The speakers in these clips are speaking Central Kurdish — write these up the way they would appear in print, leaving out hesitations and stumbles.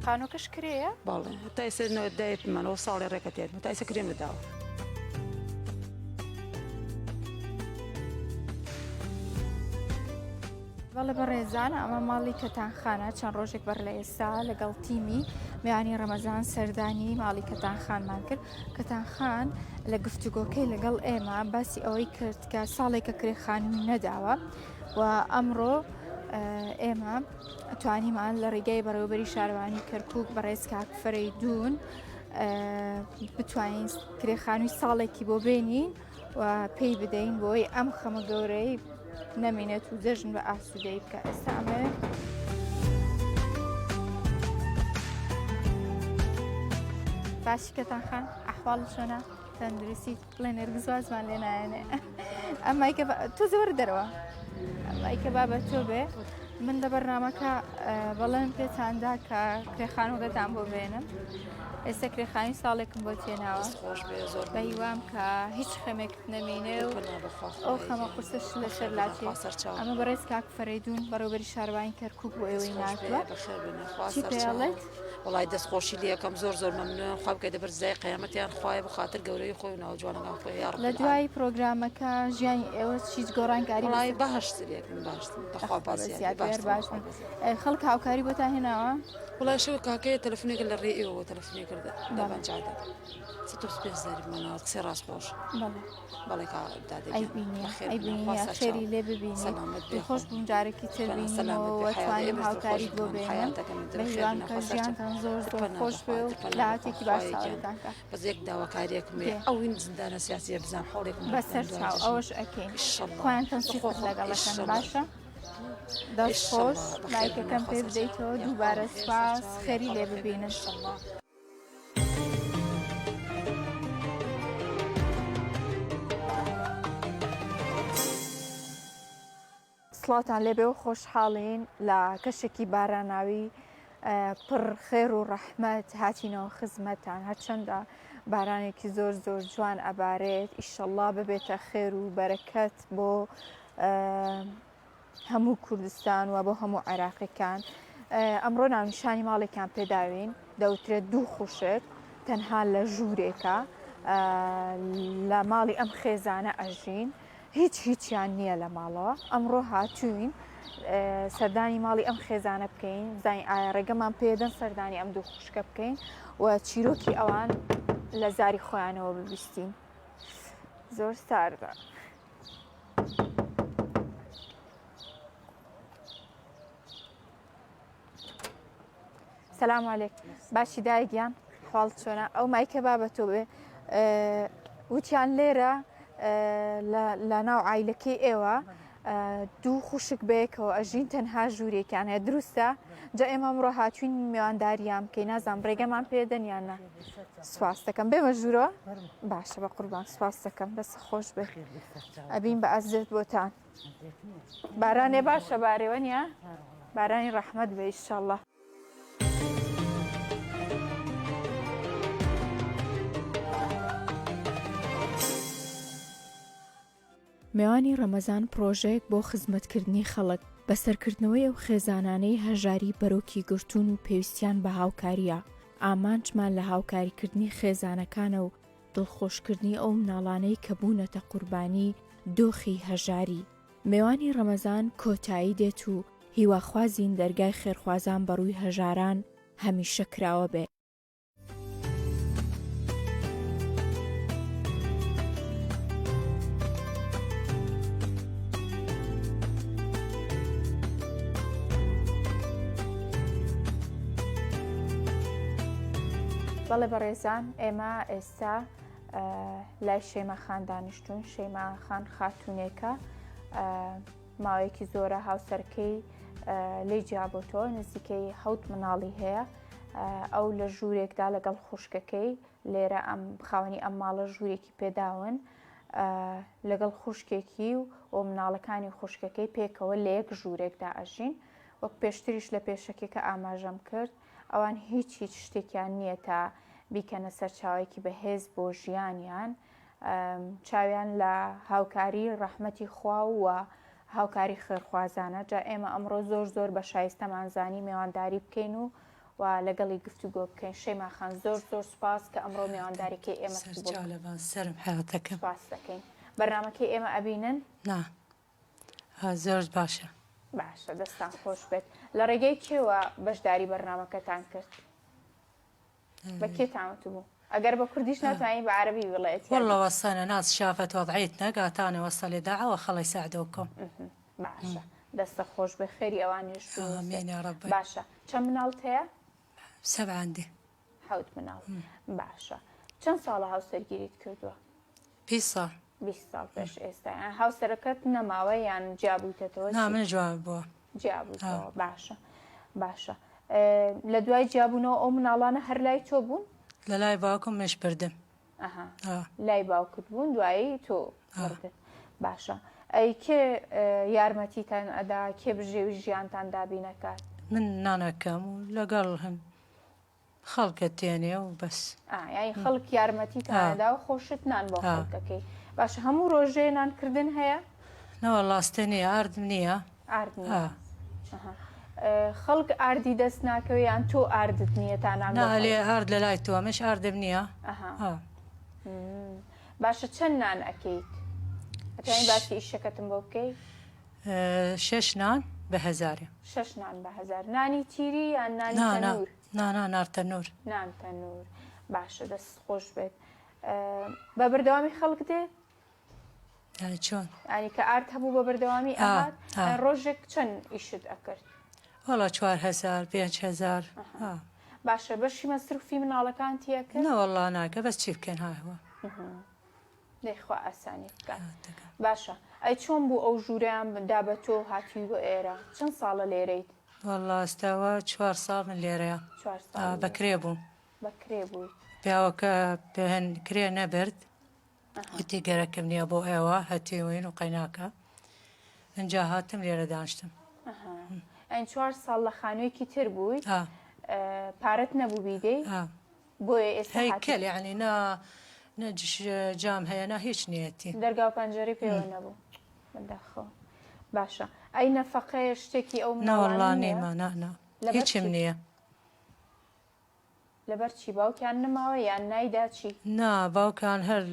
خانۆکەش کرێیە؟ باڵێ تا ئێستا دایەتمانەوە ساڵی ڕێکە تێتمە تا ئێستا کرێم نەداوە. بەڵێ بەڕێزان ئەمە ماڵی کەتانخانە چەند ڕۆژێک بەر لە ئێستا لەگەڵ تیمی میوانی ڕەمەزان سەردانی ماڵی کەتانخانمان کرد. کەتانخان لە گفتوگۆکەی لەگەڵ ئێمە باسی ئەوەی کرد کە ساڵێکە کرێخانووی نەداوە و ئەمڕۆ ئێمە توانیمان لە ڕێگای بەڕێوەبەری شارەوانی کەرکووک بەڕێز کاک فەرەیدوون بتوانین کرێخانووی ساڵێکی بۆ بێنین و پێی بدەین بۆی ئەم خەمە گەورەی نەمێنێت و جەژن بە ئاسوودەی بکە. ئێستا ئەمە باشی کەتانخان ئەحواڵ چۆنە؟ تەندروستی بڵێ نەرگس وازمان لێ نایەنێ. ئەمایکە تۆ زۆر دەرەوە ئەمایکە با بە تۆ بێ من لە بەرنامەکە بەڵێن پێتاندا کە کرێخانووگەتان بۆ بێنم. ئێستا کرێخانی ساڵێکم بۆ تێناوە بە هیوام کە هیچ خەمێکت نەمێنێ و ئەو خەمە قورسش لە سەر لاچێ. ئەمە بەڕێز کاک فەرەیدوون بەڕێوەبەری شارەوانی کەرکووک بۆ ئێوەی ناتوە. چی پێڵێت؟ وڵای دەستخۆشی لێ یەکەم زۆر مەمنون خوا بکەیتە بەرزای قیامەتیان خوایە بە خاتر گەورەی خۆی و ناوجوانەکان خۆی یا ڕب لە دوای پرۆگرامەکە ژیانی ئێوە چیت گۆڕانکاری وڵای باشترێکن باشتر بەخوا باسیات باشن. خەڵک هاوکاری بۆتان هێناوە؟ وڵای شەوە کاکەیە تەلەفۆنێکە لە ڕێ ئێوە تەلەفۆنی کرد دابانجادە ماناوە قسەی ڕاستخۆش بەڵێ خێری لێ ببینێت خۆش بووم جارێکی تربینەوە توانیم هاوکاریت بۆ بێنم بەهیوان کە ژیانتان زۆر خۆش بێ و لاتێکی باش ساڵتانکە بەس یەک داواکاریەکم ئەوین زندانە سیاسیە بزان حوڵێکم بەسەر چاو ئەوەش ئەکەین خۆیانتان سیخۆش لەگەڵەکەن باشە دەست خۆش لایکەکەم پێ بدەیتەوە دووبارە سپاس خێری لێ ببینن. سڵاتان لێبێ و خۆشحاڵین لە کەشێکی باراناوی پڕ خێر و ڕەحمەت هاتینەوە خزمەتان هەرچەندە بارانێکی زۆر جوان ئەبارێت ئیشەڵڵا ببێتە خێر و بەرەکەت بۆ هەموو کوردستان و بۆ هەموو عێراقیەکان. ئەمڕۆ ناونیشانی ماڵێکیان پێداوین دەوترێت دوو خوشک تەنها لە ژوورێکە لە ماڵی ئەم خێزانە ئەژین هیچیان نییە لە ماڵەوە. ئەمڕۆ هاتوین سەردانی ماڵی ئەم خێزانە بکەین زانین ئایا ڕێگەمان پێدەن سەردانی ئەم دوو خوشکە بکەین و چیرۆکی ئەوان لە زاری خۆیانەوە ببیستین. زۆر ساردە. سەلام عەلەیکم باشی دایگیان حواڵ چۆنە؟ ئەو مایکە با بە تۆ بێ وتیان لێرە لە ناو عایلەکەی ئێوە دوو خوشک بەیەکەوە ئەژین تەنها ژوورێکیان هەیە دروستە؟ جا ئێمە ئەمڕۆ هاتوین میوانداریان بکەین نازانم ڕێگەمان پێدەن یان نە؟ سوپاس دەکەم بێمە ژوورەوە؟ باشە بە قوربان سوپاس دەکەم دەست خۆش بێ ئەبین بە ئەزێت بۆتان. بارانێ باشە بارێوە نیە؟ بارانی ڕەحمەت بێ ئیشەڵڵا. میوانی ڕەمەزان پرۆژەیەک بۆ خزمەتکردنی خەڵک بەسەرکردنەوەی ئەو خێزانانەی هەژاری بەرۆکی گرتوون و پێویستیان بە هاوکاریە. ئامانجمان لە هاوکاریکردنی خێزانەکانە و دڵخۆشکردنی ئەو مناڵانەی کە بوونەتە قوربانی دۆخی هەژاری. میوانی ڕەمەزان کۆتایی دێت و هیواخوازین دەرگای خێرخوازان بەڕووی هەژاران هەمیشە کراوە بێ. بەڵێ بەڕێزان ئێمە ئێستا لای شەیمە خان دانیشتوون. شەیمە خان خاتوونێکە ماوەیەکی زۆرە هاوسەرکەی لێی جیابۆتەوە نزیکەی 7 مناڵی هەیە. ئەو لە ژوورێکدا لەگەڵ خوشکەکەی لێرە ئەم خاوەنی ئەم ماڵە ژوورێکی پێداون لەگەڵ خوشکێکی و مناڵەکانی خوشکەکەی پێکەوە لە یەک ژوورێکدا ئەژین. وەک پێشتریش لە پێشەکێکە ئاماژەم کرد ئەوان هیچ شتێکیان نییە تا بیکەنە سەرچاوێکی بەهێز بۆ ژیانیان. چاویان لە هاوکاری ڕەحمەتی خوا و هاوکاری خێرخوازانە. جا ئێمە ئەمڕۆ زۆر بە شایستەمانزانی میوانداری بکەین و و لەگەڵی گفتوگۆ بکەین. شەیماخان زۆر زۆر سوپاس کە ئەمڕۆ میوانداریکەی ئێمە سەرجالەبان سرم حیاتەکەم سوپاس دەکەین. بەرنامەکەی ئێمە ئەبینن؟ نا زۆر باشە. باشە، دەستان خۆش بێت. لە ڕێگەی کێوە بەشداری بەرنامەکەتان کرد؟ بە کێتانوت بوو؟ ئەگەر بە کوردیش ناتوانین بە عەرەبی بڵێیت. والله وصلنا ناس شافت وضعيتنا قالت أنا وصل دعوة وخلي يساعدوكم. باشە، دەستە خۆش بێ، خێری ئەوانیش آمين يا رب. باشە. چەند مناڵت هەیە؟ 7 عندي. 7 مناڵ. باشە. چەند ساڵە هاوسەرگیریت کردووە؟ 20 صار. 20 ساڵ پێش ئێستا. هاوسەرەکەت نەماوە یان جیابوویتەوە؟ نا من جواب بووە. جیابوویتەوە. باشە باشە. لە دوای جیابوونەوە ئەو مناڵانە هەر لای تۆ بوون؟ لە لای باوکم مش بردم. لای باوکت بوون دوایی تۆ بردت. باشە. ئەی کێ یارمەتیتان ئەدا، کێ بژێوی ژیانتان دابینەکات؟ من نانەکەم و لەگەڵ هەم خەڵکە تێنێ و بەس. یانی خەڵک یارمەتیتانەدا و خۆشت نان بۆ خەڵکەکەی. باشە، هەموو ڕۆژێ نانکردن هەیە؟ نەوە لاستە نییە، ئاردم نییە. ئارد نییە. خەڵک ئاردی دەست ناکەوێ یان تۆ ئاردت نییە تا نان؟ لێ ئارد لە لای تۆ مش ئاردم نییە. باشە، چەند نان ئەکەیت؟ ئەتوانین باسی ئیشەکەتم بۆ بکەیت؟ 6 نان بە 1000. 6 نان بە 1000. نانی تیری یان نانی تەنور؟ نار تەنور. نان تەنور. باشە، دەست خۆش بێت. بە بەردەوامی خەڵک دێت؟ یعنی چۆن؟ ینی کە ئارد هەبوو بە بەردەوامی ئەهات؟ ڕۆژێک چەند ئیشت ئەکرد؟ وەڵا 4000 5000. باشە، بەشی مەسروفی مناڵەکان تیە کرد؟ نەوەڵا ناکە بەس چی بکەن هاهوە. دەیخوا ئاسانی بکات. باشە، ئەی چۆن بوو ئەو ژوورەیان دا بە تۆ هاتووی بۆ ئێرە؟ چەند ساڵە لێرەیت؟ وەڵا ئێستاوە 4 ساڵ من لێرەیە. 4 ساڵ بەکرێ بووم. بەکرێ بووی. پیاوەکە پێهێن کرێ نەبرد، وتی گەرەکەم نییە بۆ ئێوە هەتیوین و قەیناکە. ئەجا هاتم لێرە دانیشتم. ئەین 4 ساڵ لە خانوویەکی تر بووی؟ پارەت نەبوو بیدەی؟ بۆیە ئێستا هەیکەل یعنی نەجش جام هەیە نا هیچ نیەتی. دەرگا و پەنجەرەی پێوە نەبوو. بەداخەوە. باشە، ئەی نەفەقەیە شتێکی ئەو نەوەڵا نیمە هیچم نییە. لەبەر چی باوکیان نەماوە یان نایدا چی؟ نا باوکان هەر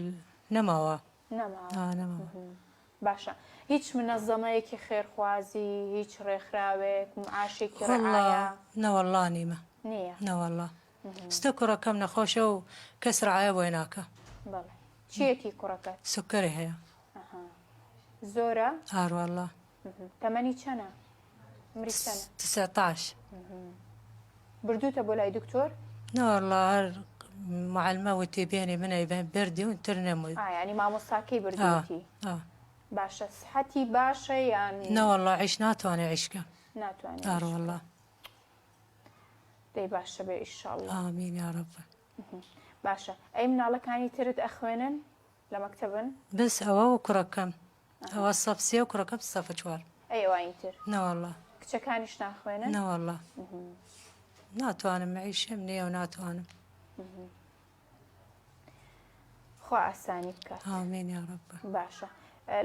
نەماوە. نەماوە. باشە، هیچ منەزەمەیەکی خێرخوازی، هیچ ڕێکخراوێک، معاشێکی ڕعایا؟ نەوەڵا نیمە. نییە؟ نەوەڵا. ستە کوڕەکەم نەخۆشە و کەس ڕعاە بۆی ناکە. بەڵێ. چیەتی کوڕەکەت؟ سوکەری هەیە. زۆرە؟ هاروەڵا. تەمەنی چەنە؟ عمری چەنە؟ 19. بردووتە بۆ لای دکتۆر؟ نەوەڵا هەر معلمە وتی بێنی منەی بردی و تر نەمووی. ینی مامۆستاکەی بردووتی. باشە، سحەتی باشە یان؟ نەوەڵا عیش ناتوانێ عیشکە. ناتوانێت. هاروەڵا. دەی باشە بێ ئیشاڵڵا. ئامین یا رەب. باشە، ئەی مناڵەکانی ترت ئەخوێنن لە مەکتەبن؟ بس ئەوە و کوڕەکەم ئەوە سەفسیە و کوڕەکەم سەفە 4. ئەی ئەوانی تر؟ نەوەڵا. کچەکانیش ناخوێنن؟ نەوەڵا. ناتوانم عیشم نییە و ناتوانم. خوا ئاسانی بکات. ئامین یا رەب. باشە،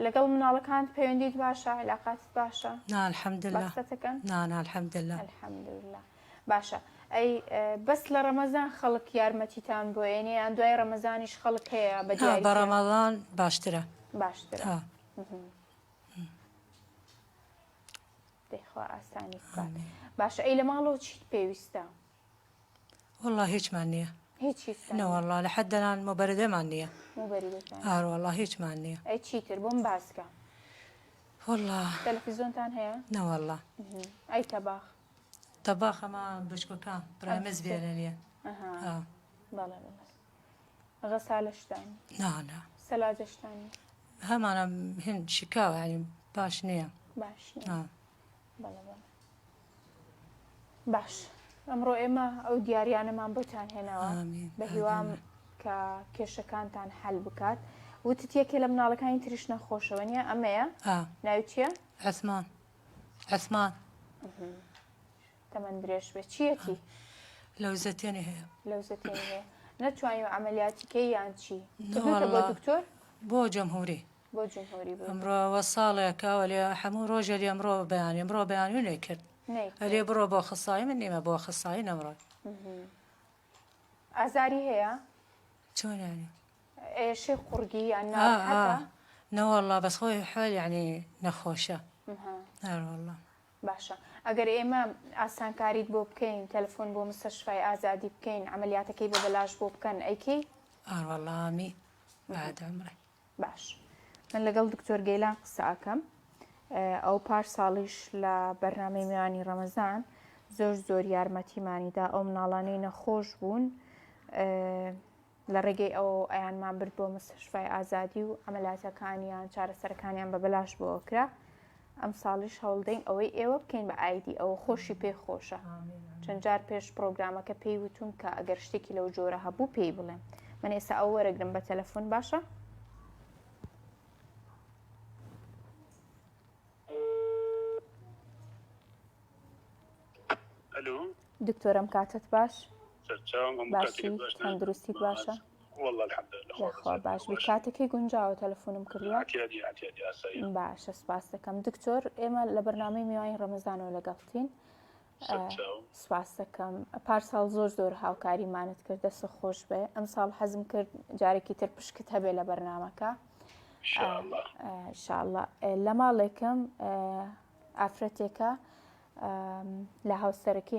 لەگەڵ مناڵەکانت پەیوەندیت باشە؟ علاقاتت باشە؟ نا الحەمدلله. بەستەکەن؟ نا الحەمدلله. الحەمدلله. باشە، ئەی بەس لە ڕەمەزان خەڵک یارمەتیتان بۆ ێنێ یان دوای ڕەمەزانیش خەڵک هەیە بە دیاری؟ بە ڕەمەزان باشترە. باشترە. دەیخوا ئاسانی بکات. باشە، ئەی لە ماڵەوە چیت پێویستە؟ والله هیچمان نییە. هیچی؟ نەوەڵا لە حەددەنان مەبەردەمان نییە. موبەریدەتان؟ هاروەڵا هیچمان نییە. ئەی چیتر بۆم باسکە؟ والله تەلەڤیزۆنتان هەیە؟ نەوەڵا. ئەی تەباخ؟ تەباخ ئەمە بچکۆکان برامز بێنە نییە. بەڵێ بەڵێ. غەسا لە شتانی؟ نانا. سەلاجە شتانی؟ هەمانە هین شکاوە ینی باش نییە. باش نییە. بەڵێ بەڵێ. باش، ئەمڕۆ ئێمە ئەو دیاریانەمان بۆتان هێناوە بە هیوام کە کێشەکانتان حەل بکات. وتت یەکێ لە مناڵەکانی تریش نەخۆشەوە نییە؟ ئەمەیە؟ ناوی چییە؟ عوسمان. عوسمان. تەمەن درێژ بێت. چیەتی؟ لەوزەتێنی هەیە. لەوزەتێنی هەیە. نەتوانیوە عەمەلیاتیکەی یان چی؟ کردوتە بۆ دکتۆر؟ بۆ جەمهوری. بۆ جمهوری بوو. ئەمڕۆوە ساڵێکەوە لێ هەموو ڕۆژە لێ ئەمڕۆ بەیانی ئەمڕۆ بەیانی نەیکرد. ئەلێ بڕۆ بۆ خسایی من نیمە بۆ خسایی نەمڕۆ. ئازاری هەیە شلون يعني؟ ئێشەی قورگی یان اه ناڕەحەتە؟ لا والله بس خوي حول يعني نخوشه. والله. باشە ئەگەر ئێمە ئاسانکاریت بۆ بکەین تەلەفۆن بۆ مستەشفای ئازادی بکەین عملیاتەکەی بە بەلاش بۆ بکەن ئەیکەی؟ والله آمين بعد عمري. باش من لەگەڵ دکتۆر گەیلان قسە ئەکەم ئەو پارساڵیش لە بەرنامەی میوانی ڕەمەزان زۆر یارمەتیمانیدا ئەو مناڵانەی نەخۆش بوون لە ڕێگەی ئەو ئەیانمان برد بۆ مستەشفای ئازادی و عملیاتەکانیان چارەسەرەکانیان بە بەلاش بۆکرا ئەم ساڵیش هەوڵدەین ئەوەی ئێوە بکەین بە ئایدی ئەوە خۆشی پێخۆشە چەند جار پێش پرۆگرامەکە پێی وتون کە ئەگەر شتێکی لەو جۆرە هەبوو پێی بڵێم من ئێستا ئەو وەرەگرم بە تەلەفۆن باشە؟ الو دکتۆرم کاتت باش؟ سرچاوم باشی تەندروستیت باشە؟ والله الحمد لله یاخوا باش بووی کاتێکی گونجاوە تەلەفۆنم کردووە؟ اعتيادي اساي باشە سپاس دەکەم دکتۆر ئێمە لە بەرنامەی میوانی ڕەمەزانەوە لەگەڵتین سپاس دەکەم پارساڵ زۆر هاوکاریمانت کرد دەستە خۆش بێ ئەم ساڵ حەزم کرد جارێکی تر پشکت هەبێ لە بەرنامەکە ئینشاءالله لە ماڵێکم ئافرەتێکە لە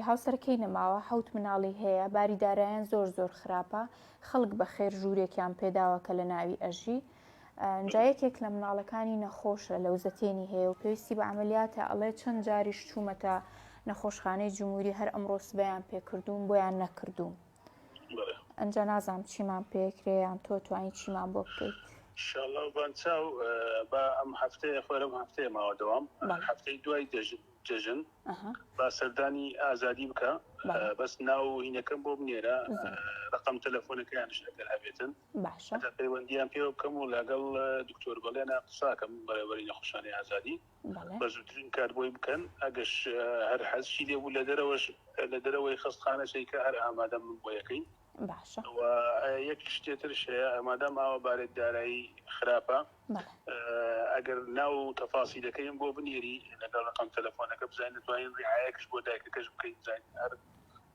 هاوسەرەکەی نەماوە حەوت مناڵی هەیە باریدارایان زۆر خراپە خەڵک بە خێر ژوورێکیان پێداوە کە لە ناوی ئەژی جایەکێک لە مناڵەکانی نەخۆشە لەوزەتێنی هەیە و پێویستی بە عملیاتە ئەڵێ چەند جاریش چوومەتە نەخۆشخانەی جمهوری هەر ئەمڕۆ سبەیان پێکردوم بۆیان نەکردوم ئەنجا نازانم چیمان پێکرێیان تۆ توانی چیمان بۆ بکەیت انشاءالله بانچاو با ئەم هەفتەیە خۆرم هەفتەیە ماوە دەوام هەفتەی دوای جەژن با سەردانی ئازادی بکە بەس ناو هینەکەم بۆ بنێرە ڕقم تەلەفۆنەکەیانش ئەگەر هەبێتن پەیوەندیان پێوە بکەم و لەگەڵ دکتۆر بەڵێنە قساکەم بەرەبەری نەخۆشخانەی ئازادی بە زووترین کار بۆی بکەن ئەگەش هەر حەزشی لێبوو لە دەرەوەی خستخانەشەی کە هەر ئامادەم بۆ یەکەین یەک شتێترش هەیە ئەمادەم ئاوە بارێت دارایی خراپە ئەگەر ناو تەفاسیلەکەیم بۆ بنێری لەگەڵ ڕقم تەلەفۆنەکە بزانین دەتوانین ڕیعایەکش بۆ دایکەکەش بکەین بزانین هەر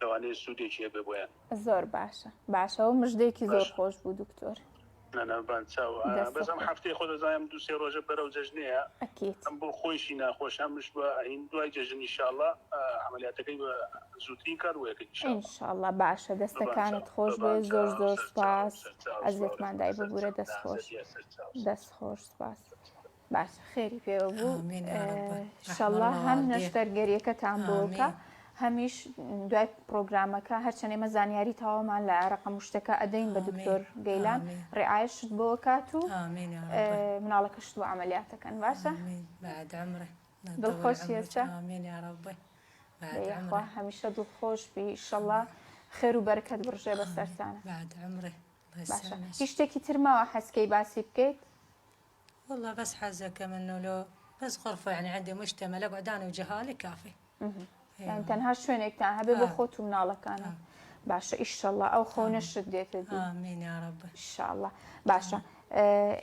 لەوانەیە سوودێکی هەبێ بۆیان زۆر باشەوە مژدەیەکی زۆر خۆش بوو دکتۆر بەزم هەفتەی خۆ دەزانم دو سێ ڕۆژە بەرەو جەژنەیە ئەم بۆ خۆشی ناخۆشەمش بە ئین دوای جەژن ئینشاءالله عملیاتەکەی بە زووترین کار وەکەین ئینشاءالله باشە دەستەکانت خۆش بێ زۆر سپاس ئەزیێتماندای ببوورە دەستخۆش سپاس باشە خێری پێوە بوو ئینشاءالله هەم نەشتەرگەریەکەتان بۆکە هەمیش دوای پرۆگرامەکە هەرچەند ئێمە زانیاری تاوامان لە ڕقم شتەکە ئەدەین بە دکتۆر گەیلان ڕێعایشت بۆ کات و مناڵەکەشت بۆ عملیاتەکەن باشە دڵخۆشی ئێستا هەمیشە دڵخۆش بی ئینشاءالله خێر و بەرەکەت بڕژێ بە سەرتانە باشە هیچ شتێکی ترماوە حەزکەی باسی بکەیت؟ والله بس حزك منه لو بس غرفة يعني عندي مشتمل أقعد أنا وجهالي كافي. يعني تەنها شوێنێکتان هەبێ بۆ خۆت و مناڵەکانە باشە ئیشەڵڵا ئەو خەو نەشت دێتە ئیشەڵڵا باشە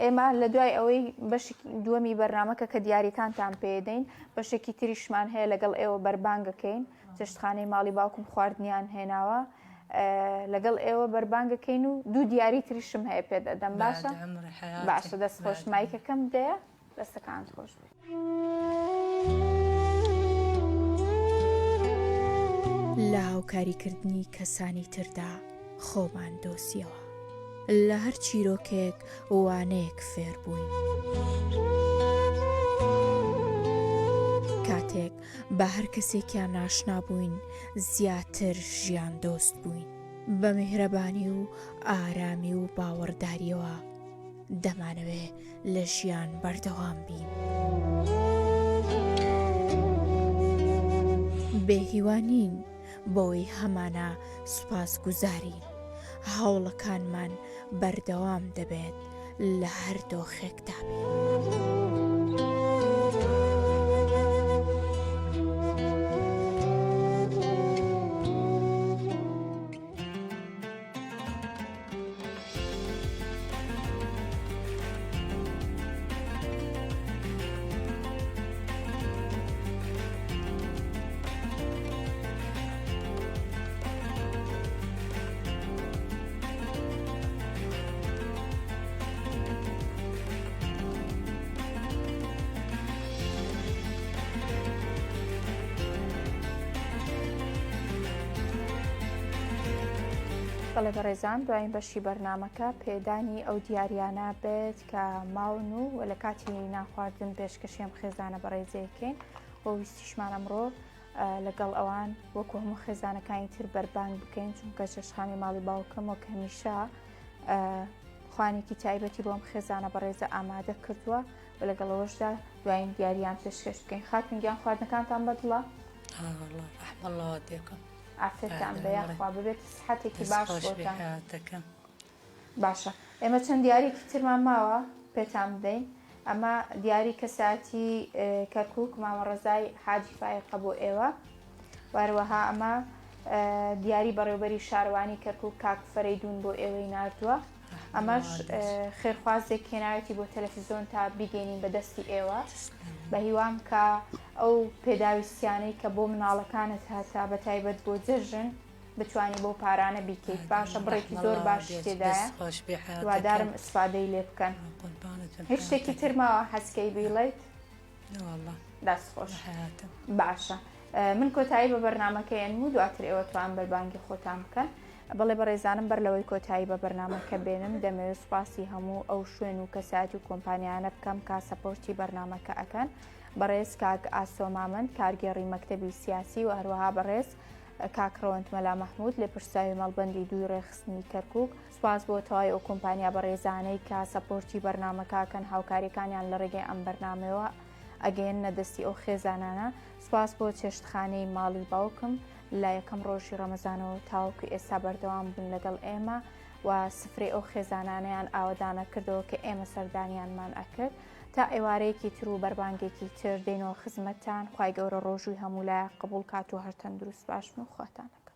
ئێمە لە دوای ئەوەی بەشی دووەمی بەرنامەکە کە دیاریتانتان پێدەین بەشێکی تریشمان هەیە لەگەڵ ئێوە بەربانگەکەین جەشتخانەی ماڵی باوکم خواردنیان هێناوە لەگەڵ ئێوە بەربانگەکەین و دوو دیاری تریشم هەیە پێدەدەم باشە باشە دەستخۆش مایکەکەم دەیە دەستەکانت خۆش بێت. لە هاوکاریکردنی کەسانی تردا خۆمان دۆسیەوە لە هەر چیرۆکێک وانەیەک فێر بووین کاتێک بە هەر کەسێکیان ناشنا بووین زیاتر ژیان دۆست بووین بە میهرەبانی و ئارامی و باوەڕداریەوە دەمانەوێ لە ژیان بەردەوام بین بێهیوانین بۆی هەمانە سوپاسگوزارین هەوڵەکانمان بەردەوام دەبێت لە هەر دۆخێکدا بێت. بەڵێ بەڕێزان دوایین بەشی بەرنمەکە پێدانی ئەو دیاریانە بێت کە ماون و لە کاتی ناخواردن پێشکەشیان خێزانە بەڕێزەکەین بۆ ویستیشمان ئەمڕۆ لەگەڵ ئەوان وەکو هەموو خێزانەکانی تر بەربانگ بکەین چونکە جەشخانی ماڵی باوکەمەوە کە هەمیشە خوانێکی تایبەتی بۆم خێزانە بەڕێزە ئامادە کردووە و لەگەڵەوەشدا دوایین دیاریان پێشکەش بکەین. خاتونگیان خواردنەکانتان بەدڵە؟ ڕحمە الله دێکم ئافرەتان بەیاخوا ببێت سحەتێکی باش بۆتان. باشە ئێمە چەند دیارێکی ترمان ماوە پێتان بدەین. ئەمە دیاری کەساتی کەرکووک مامەڕەزای حاجی فایقە بۆ ئێوە، واروەها ئەمە دیاری بەڕێوبەری شارەوانی کەرکووک کاک فەرەیدون بۆ ئێوەی ناردووە. ئەمەش خێرخوازێک هێناوێتی بۆ تەلەڤیزۆن تا بیگەینین بەدەستی ئێوە بە هیوام کە ئەو پێداویستیانەی کە بۆ مناڵەکانت هەتا بە تایبەت بۆ جەژن بتوانی بۆ پارانە بیکەیت. باشە بڕێکی زۆر باش تێدایە، دوادارم ئیسفادەی لێ بکەن. هیچ شتێکی ترماوە حەزکەی بیڵێیت؟ دەستخۆش. باشە من کۆتایی بە بەرنمەکەیان و دواتر ئێوە توان بەربانگی خۆتان بکەن. بەڵێ بەڕێزانم بەر لەوەی کۆتایی بە بەرنمەکە بێنم دەمەوێت سوپاسی هەموو ئەو شوێن و کەساتی و کۆمپانیانە بکەم کا سەپۆرتی بەرنمەکە ئەکەن. بەڕێز کاک ئاسۆمامەند کارگێڕی مەکتەبی سیاسی و هەروەها بەڕێز کاکڕەوەند مەلا مەحموود لێ پرساوی مەڵبەندی دووی ڕێخستنی کەرکووک. سوپاس بۆ تەواوی ئەو کۆمپانیا بەڕێزانەی کە سەپۆرتی بەرنمەکەکەن هاوکاریەکانیان لە ڕێگەی ئەم بەرنامەوە ئەگەن نەدەستی ئەو خێزانانە. سوپاس بۆ چێشتخانەی ماڵی باوکم لە یەکەم ڕۆژی ڕەمەزانەوە تاوەکو ئێستا بەردەوام بوون لەگەڵ ئێمە و سفرەی ئەو خێزانانیان ئاوادانە کردەوە کە ئێمە سەردانیانمان ئەکرد. تا ئێوارەیەکی تر و بەربانگێکی تر دێنەوە خزمەتتان. خوای گەورە ڕۆژووی هەموو لایە قبول کات و هەر تەندروست باشن و خواتانەکە.